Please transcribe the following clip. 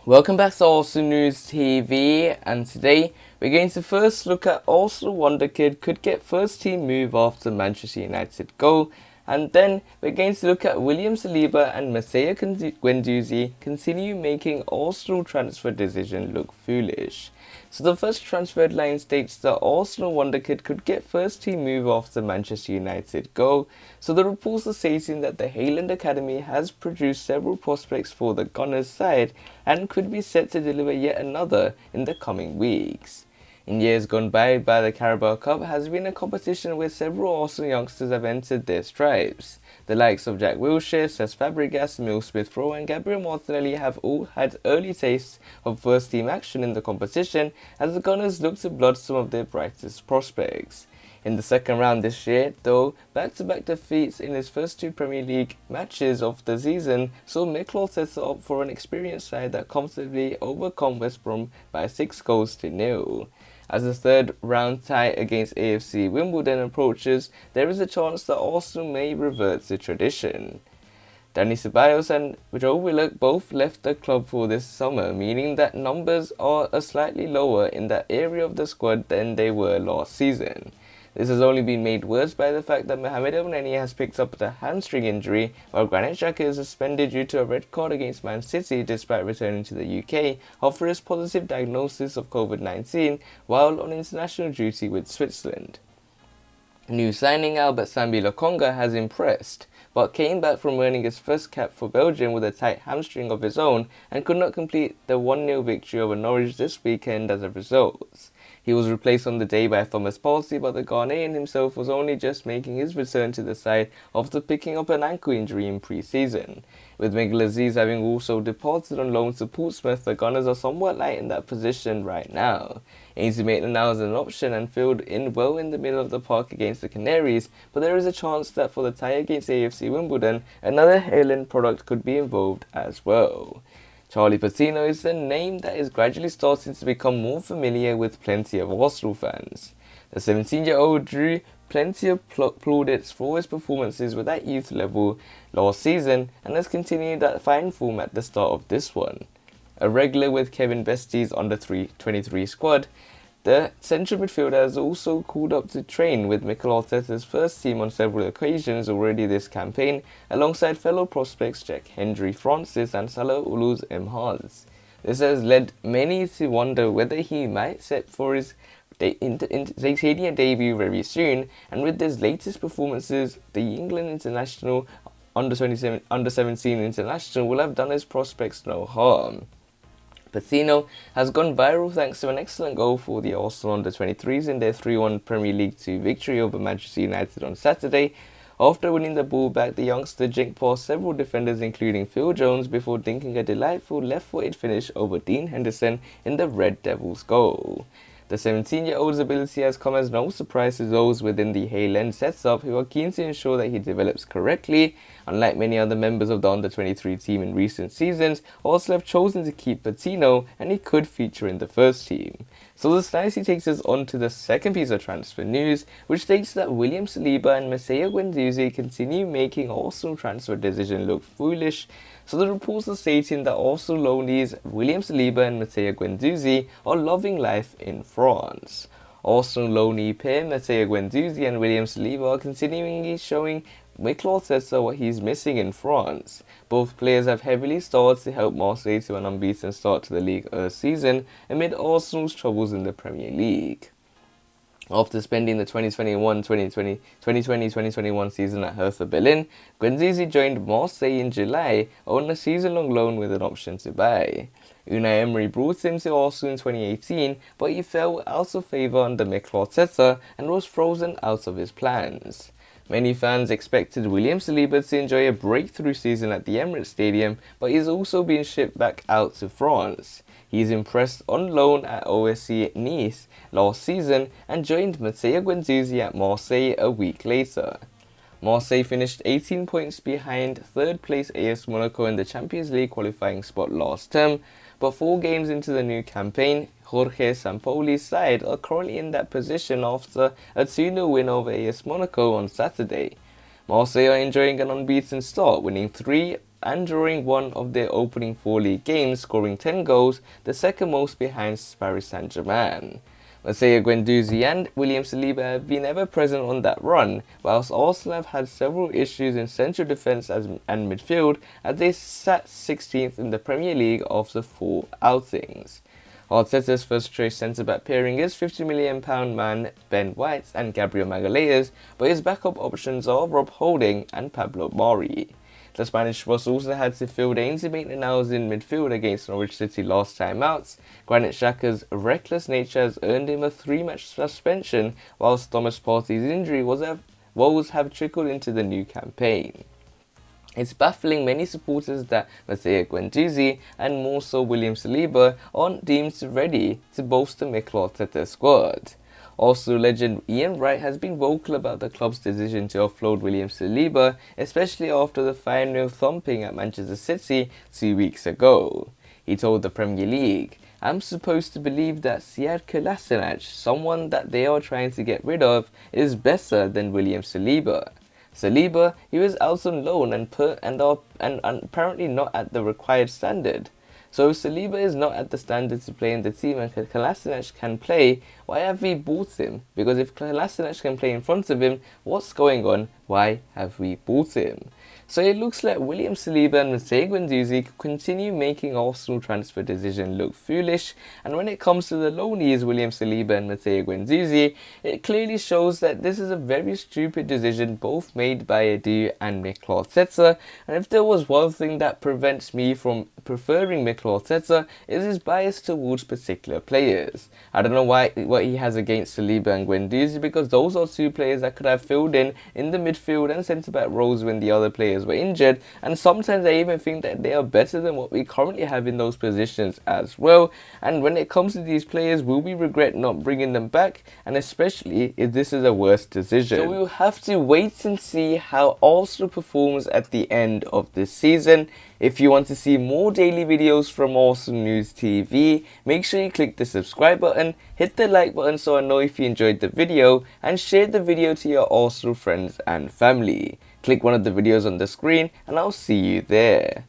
Welcome back to Arsenal News TV, and today we're going to first look at Arsenal wonder kid could get first team move after Manchester United goal, and then we're going to look at William Saliba and Matteo Guendouzi continue making Arsenal transfer decision look foolish. So the first transfer headline states that Arsenal wonder kid could get first team move after Manchester United goal. So the reports are stating that the Highland Academy has produced several prospects for the Gunners side and could be set to deliver yet another in the coming weeks. In years gone by, the Carabao Cup has been a competition where several Arsenal youngsters have entered their stripes. The likes of Jack Wilshere, Cesc Fabregas, Emile Smith-Rowe and Gabriel Martinelli have all had early tastes of first-team action in the competition as the Gunners look to blood some of their brightest prospects. In the second round this year, though, back-to-back defeats in his first two Premier League matches of the season saw Mikel Arteta opt for an experienced side that comfortably overcome West Brom by 6-0. As the third round tie against AFC Wimbledon approaches, there is a chance that Arsenal may revert to tradition. Dani Ceballos and Joe Willock both left the club for this summer, meaning that numbers are slightly lower in that area of the squad than they were last season. This has only been made worse by the fact that Mohamed Elneny has picked up a hamstring injury, while Granit Xhaka is suspended due to a red card against Man City despite returning to the UK after his positive diagnosis of COVID-19 while on international duty with Switzerland. New signing Albert Sambi Lokonga has impressed, but came back from earning his first cap for Belgium with a tight hamstring of his own and could not complete the 1-0 victory over Norwich this weekend as a result. He was replaced on the day by Thomas Partey, but the Ghanaian himself was only just making his return to the side after picking up an ankle injury in pre-season. With Miguel Aziz having also departed on loan to Portsmouth, the Gunners are somewhat light in that position right now. Ainsley Maitland-Niles is an option and filled in well in the middle of the park against the Canaries, but there is a chance that for the tie against AFC Wimbledon, another Highland product could be involved as well. Charlie Patino is a name that is gradually starting to become more familiar with plenty of Arsenal fans. The 17-year-old drew plenty of plaudits for his performances with that youth level last season and has continued that fine form at the start of this one. A regular with Kevin Bestie's under-23 squad, the central midfielder has also called up to train with Mikel Arteta's first team on several occasions already this campaign, alongside fellow prospects Jack Hendry Francis and Salah Uluz Mhaz. This has led many to wonder whether he might set for his stadium debut very soon, and with his latest performances, the England international under-17 international will have done his prospects no harm. Patino has gone viral thanks to an excellent goal for the Arsenal under-23s in their 3-1 Premier League 2 victory over Manchester United on Saturday. After winning the ball back, the youngster jinked past several defenders including Phil Jones before dinking a delightful left-footed finish over Dean Henderson in the Red Devils' goal. The 17-year-old's ability has come as no surprise to those within the Highland setup who are keen to ensure that he develops correctly. Unlike many other members of the under-23 team in recent seasons, Arsenal have chosen to keep Patino and he could feature in the first team. So this nicely takes us on to the second piece of transfer news, which states that William Saliba and Matteo Guendouzi continue making Arsenal transfer decision look foolish. So the reports are stating that Arsenal loanees William Saliba and Matteo Guendouzi are loving life in France. Arsenal loanee pair Matteo Guendouzi and William Saliba are continually showing Mikel Arteta what he's missing in France. Both players have heavily started to help Marseille to an unbeaten start to the league season amid Arsenal's troubles in the Premier League. After spending the 2020-2021 season at Hertha Berlin, Guendouzi joined Marseille in July on a season-long loan with an option to buy. Unai Emery brought him to Arsenal in 2018, but he fell out of favour under Mikel Arteta and was frozen out of his plans. Many fans expected William Saliba to enjoy a breakthrough season at the Emirates Stadium, but he's also been shipped back out to France. He's impressed on loan at OSC Nice last season and joined Matteo Guendouzi at Marseille a week later. Marseille finished 18 points behind third place AS Monaco in the Champions League qualifying spot last term, but 4 games into the new campaign, Jorge Sampoli's side are currently in that position after a 2-0 win over AS Monaco on Saturday. Marseille are enjoying an unbeaten start, winning 3 and drawing 1 of their opening 4 league games, scoring 10 goals, the second most behind Paris Saint-Germain. Matteo Guendouzi and William Saliba have been ever present on that run, whilst Arsenal have had several issues in central defence and midfield as they sat 16th in the Premier League after 4 outings. Arteta's first choice centre-back pairing is £50 million man Ben White and Gabriel Magalhaes, but his backup options are Rob Holding and Pablo Mari. The Spanish boss also had to field Ainsley Maitland-Niles in midfield against Norwich City last time out. Granit Xhaka's reckless nature has earned him a 3-match suspension, whilst Thomas Partey's injury woes have trickled into the new campaign. It's baffling many supporters that Matteo Guendouzi and more so William Saliba aren't deemed ready to bolster Mikel Arteta's squad. Arsenal legend Ian Wright has been vocal about the club's decision to offload William Saliba, especially after the 5-0 thumping at Manchester City 2 weeks ago. He told the Premier League, "I'm supposed to believe that Sead Kolasinac, someone that they are trying to get rid of, is better than William Saliba. Saliba, he was out on loan and apparently not at the required standard. So if Saliba is not at the standard to play in the team and Kolasinac can play, why have we bought him? Because if Kolasinac can play in front of him, what's going on? Why have we bought him?" So it looks like William Saliba and Matteo Guendouzi continue making Arsenal transfer decision look foolish, and when it comes to the loanees William Saliba and Matteo Guendouzi, it clearly shows that this is a very stupid decision both made by Edu and Mikel Arteta, and if there was one thing that prevents me from preferring Mikel Arteta, is his bias towards particular players. I don't know what he has against Saliba and Guendouzi, because those are 2 players that could have filled in the midfield and centre-back roles when the other players were injured, and sometimes I even think that they are better than what we currently have in those positions as well. And when it comes to these players, will we regret not bringing them back? And especially if this is a worse decision. So we'll have to wait and see how Arsenal performs at the end of this season. If you want to see more daily videos from Arsenal News TV, make sure you click the subscribe button, hit the like button so I know if you enjoyed the video, and share the video to your Arsenal friends and family. Click one of the videos on the screen and I'll see you there.